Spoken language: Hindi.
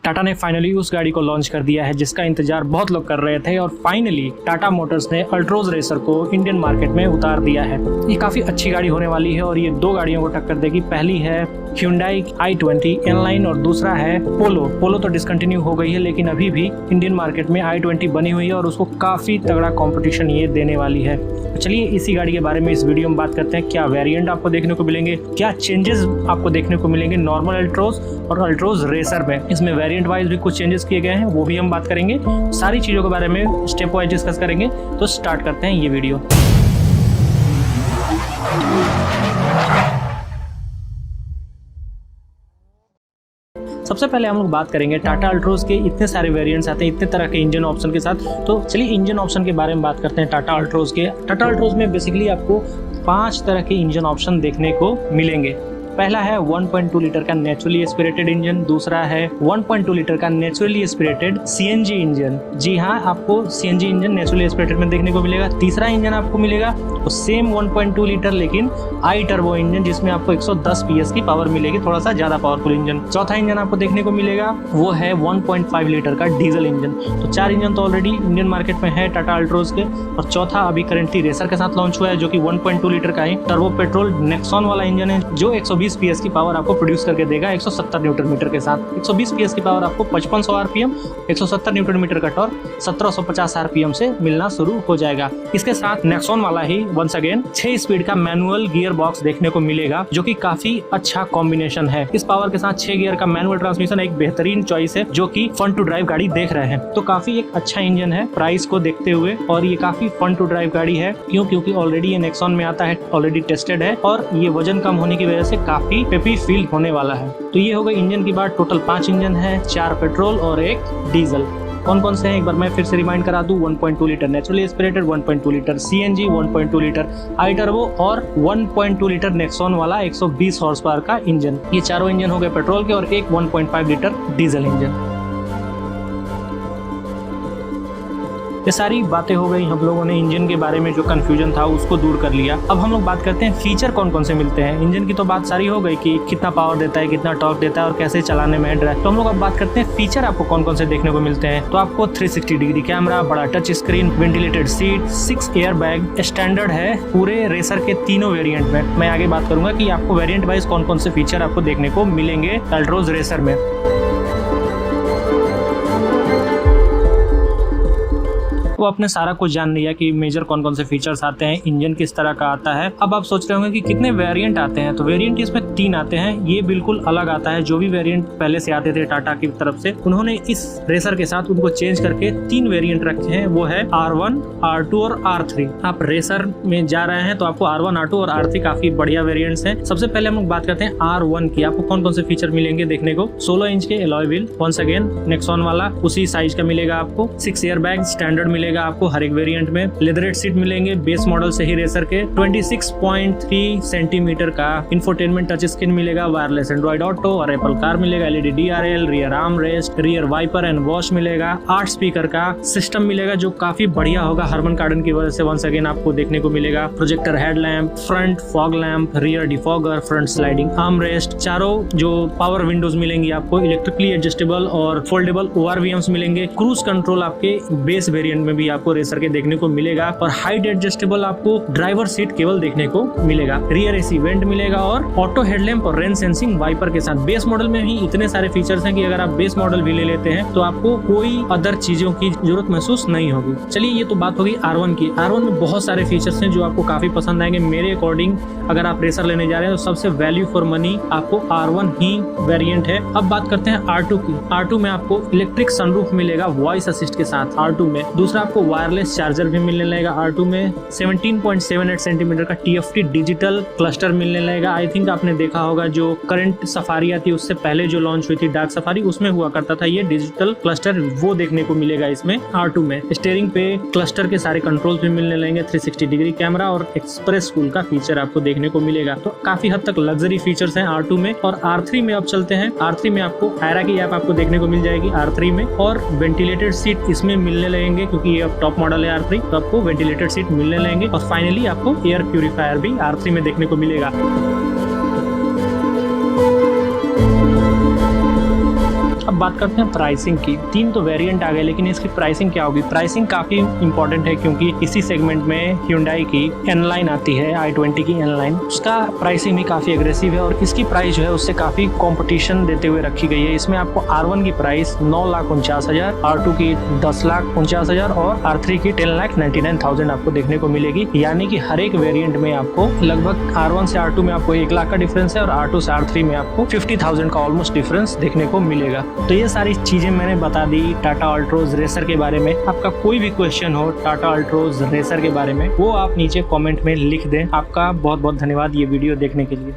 टाटा ने फाइनली उस गाड़ी को लॉन्च कर दिया है जिसका इंतजार बहुत लोग कर रहे थे और फाइनली टाटा मोटर्स ने अल्ट्रोज रेसर को इंडियन मार्केट में उतार दिया है। ये काफी अच्छी गाड़ी होने वाली है और ये दो गाड़ियों को टक्कर देगी। पहली है Hyundai i20 N-Line और दूसरा है पोलो तो डिसकंटिन्यू हो गई है, लेकिन अभी भी इंडियन मार्केट में i20 बनी हुई है और उसको काफी तगड़ा कंपटीशन ये देने वाली है। तो चलिए इसी गाड़ी के बारे में इस वीडियो में बात करते हैं। क्या वेरिएंट आपको देखने को मिलेंगे, क्या चेंजेस आपको देखने को मिलेंगे नॉर्मल अल्ट्रोज और अल्ट्रोज रेसर में। इसमें वेरिएंट वाइज भी कुछ चेंजेस किए गए हैं, वो भी हम बात करेंगे। सारी चीजों के बारे में स्टेप वाइज डिस्कस करेंगे। तो स्टार्ट करते हैं ये वीडियो। सबसे पहले हम लोग बात करेंगे टाटा अल्ट्रोज के। इतने सारे वेरिएंट्स आते हैं इतने तरह के इंजन ऑप्शन के साथ, तो चलिए इंजन ऑप्शन के बारे में बात करते हैं टाटा अल्ट्रोज के। टाटा अल्ट्रोज में बेसिकली आपको 5 तरह के इंजन ऑप्शन देखने को मिलेंगे। पहला है 1.2 लीटर का नेचुरली एस्पिरेटेड इंजन, दूसरा है 1.2 लीटर का नेचुरली एस्पिरेटेड सीएनजी इंजन। जी हाँ, आपको सीएनजी इंजन नेचुरली एस्पिरेटेड में देखने को मिलेगा। तीसरा इंजन आपको मिलेगा तो सेम 1.2 लीटर लेकिन आई टर्बो इंजन, जिसमें आपको 110 पीएस की पावर मिलेगी, थोड़ा सा ज्यादा पावरफुल इंजन। चौथा इंजन आपको देखने को मिलेगा वो है 1.5 लीटर का डीजल इंजन। तो 4 इंजन तो ऑलरेडी इंडियन मार्केट में है टाटा अल्ट्रोज के, और चौथा अभी करेंटली रेसर के साथ लॉन्च हुआ है जो कि 1.2 लीटर का है टर्बो पेट्रोल नेक्सॉन वाला इंजन है, जो 120 पीएस की पावर आपको प्रोड्यूस करके देगा 170 न्यूटन मीटर के साथ। 120 पीएस की पावर आपको 5500 आरपीएम, 170 न्यूटन मीटर का टॉर्क 1750 आरपीएम से मिलना शुरू हो जाएगा। इसके साथ नेक्सॉन वाला ही वंस अगेन 6 स्पीड का मैनुअल गियर बॉक्स देखने को मिलेगा, जो कि काफी अच्छा कॉम्बिनेशन है। इस पावर के साथ 6 गियर का मैनुअल ट्रांसमिशन एक बेहतरीन चॉइस है, जो कि फन टू ड्राइव गाड़ी देख रहे हैं तो काफी एक अच्छा इंजन है प्राइस को देखते हुए, और ये काफी फन टू ड्राइव गाड़ी है। क्योंकि ऑलरेडी ये नेक्सॉन में आता है, ऑलरेडी टेस्टेड है, और ये वजन कम होने की वजह से काफी पेपी फील होने वाला है। तो ये हो गई इंजन की बात। टोटल 5 इंजन है, 4 पेट्रोल और 1 डीजल। कौन कौन से हैं एक बार मैं फिर से रिमाइंड करा दूं। 1.2 litre naturally aspirated, 1.2 litre CNG, 1.2 litre I turbo और 1.2 लीटर नेक्सॉन वाला 120 हॉर्स पावर का इंजन। ये चारों इंजन हो गए पेट्रोल के, और एक 1.5 लीटर डीजल इंजन। ये सारी बातें हो गई, हम लोगों ने इंजन के बारे में जो कंफ्यूजन था उसको दूर कर लिया। अब हम लोग बात करते हैं फीचर कौन कौन से मिलते हैं। इंजन की तो बात सारी हो गई कि कितना पावर देता है, कितना टॉर्क देता है और कैसे चलाने में ड्राइव। तो हम लोग अब बात करते हैं फीचर आपको कौन कौन से देखने को मिलते हैं। तो आपको 360 डिग्री कैमरा, बड़ा touch screen, ventilated seat, 6 air bag standard है पूरे रेसर के तीनों वेरिएंट में। मैं आगे बात करूंगा कि आपको वेरिएंट वाइज कौन कौन से फीचर आपको देखने को मिलेंगे अल्ट्रोज रेसर में। तो आपने सारा कुछ जान लिया कि मेजर कौन कौन से फीचर्स आते हैं, इंजन किस तरह का आता है। अब आप सोच रहे होंगे कि कितने वेरिएंट आते हैं। तो वेरिएंट इसमें 3 आते हैं, ये बिल्कुल अलग आता है। जो भी वेरिएंट पहले से आते थे टाटा की तरफ से, उन्होंने इस रेसर के साथ उनको चेंज करके 3 वेरिएंट रखे हैं। वो है R1, R2 और R3। आप रेसर में जा रहे हैं तो आपको R1, R2 और R3 काफी बढ़िया वेरिएंट्स हैं। सबसे पहले हम लोग बात करते हैं R1 की। आपको कौन कौन से फीचर मिलेंगे देखने को। 16 इंच के alloy wheel, once again Nexon वाला उसी साइज का मिलेगा आपको। 6 एयर बैग स्टैंडर्ड मिलेगा आपको हर एक वेरिएंट में। लेदरेट सीट मिलेंगे बेस मॉडल से ही रेसर के। 26.3 सेंटीमीटर का इंफोटेनमेंट टच स्क्रीन मिलेगा, वायरलेस एंड्रॉइड ऑटो और एप्पल कार मिलेगा, LED DRL, rear arm rest, rear wiper and wash मिलेगा। 8 स्पीकर का सिस्टम मिलेगा जो काफी बढ़िया होगा हरमन कार्डन की वजह से। वंस अगेन आपको देखने को मिलेगा projector headlamp, front fog lamp, rear defogger, front sliding arm rest. चारों जो पावर विंडोज मिलेंगी आपको इलेक्ट्रिकली एडजस्टेबल और फोल्डेबल ओआरवीएम्स मिलेंगे। क्रूज कंट्रोल आपके बेस वेरिएंट में भी आपको रेसर के देखने को मिलेगा, और हाइट एडजस्टेबल आपको ड्राइवर सीट केवल देखने को मिलेगा। रियर एसी वेंट मिलेगा और ऑटो हेडलैम्प और रेन सेंसिंग वाइपर के साथ। बेस मॉडल में ही इतने सारे फीचर्स हैं कि अगर आप बेस मॉडल भी ले लेते हैं तो आपको कोई अदर चीजों की जरूरत महसूस नहीं होगी। चलिए ये तो बात होगी R1 की। R1 में बहुत सारे फीचर्स हैं जो आपको काफी पसंद आएंगे। मेरे अकॉर्डिंग अगर आप रेसर लेने जा रहे हैं तो सबसे वैल्यू फॉर मनी आपको R1 ही वेरिएंट है। अब बात करते हैं R2 की। R2 में आपको इलेक्ट्रिक सनरूफ मिलेगा वॉइस असिस्ट के साथ R2 में। दूसरा आपको वायरलेस चार्जर भी मिलने लगेगा R2 में। 17.78 सेंटीमीटर का TFT डिजिटल क्लस्टर मिलने लगेगा। आई थिंक आपने देखा होगा जो करंट सफारी आती है उससे पहले जो लॉन्च हुई थी डार्क सफारी, उसमें हुआ करता था ये डिजिटल क्लस्टर, वो देखने को मिलेगा इसमें R2 में। स्टीयरिंग पे क्लस्टर के सारे कंट्रोल्स भी मिलने लगेंगे। 360 डिग्री कैमरा और एक्सप्रेस कूल का फीचर आपको देखने को मिलेगा। तो काफी हद तक लग्जरी फीचर्स हैं R2 में। और R3 में अब चलते हैं। R3 में आपको एरा की ऐप आपको देखने को मिल जाएगी R3 में, और वेंटिलेटेड सीट इसमें मिलने लगेंगे क्योंकि ये अब टॉप मॉडल है R3, तो आपको वेंटिलेटेड सीट मिलने लगेंगे। और फाइनली आपको एयर प्यूरिफायर भी R3 में देखने को मिलेगा। बात करते हैं प्राइसिंग की। 3 तो वेरिएंट आ गए, लेकिन इसकी प्राइसिंग क्या होगी? प्राइसिंग काफी इंपॉर्टेंट है, क्योंकि इसी सेगमेंट में Hyundai की N-Line आती है, i20 की N-Line, उसका प्राइसिंग भी काफी एग्रेसिव है और इसकी प्राइस जो है उससे काफी कंपटीशन देते हुए रखी गई है। इसमें आपको R1 की प्राइस 9,49,000, R2 की 10,49,000 और R3 की 10,99,000 आपको देखने को मिलेगी। यानी कि हर एक वेरिएंट में आपको लगभग R1 से R2 में आपको 1 लाख का डिफरेंस है और R2 से R3 में आपको 50,000 का ऑलमोस्ट डिफरेंस देखने को मिलेगा। तो ये सारी चीजें मैंने बता दी टाटा अल्ट्रोज रेसर के बारे में। आपका कोई भी क्वेश्चन हो टाटा अल्ट्रोज रेसर के बारे में, वो आप नीचे कमेंट में लिख दें। आपका बहुत बहुत धन्यवाद ये वीडियो देखने के लिए।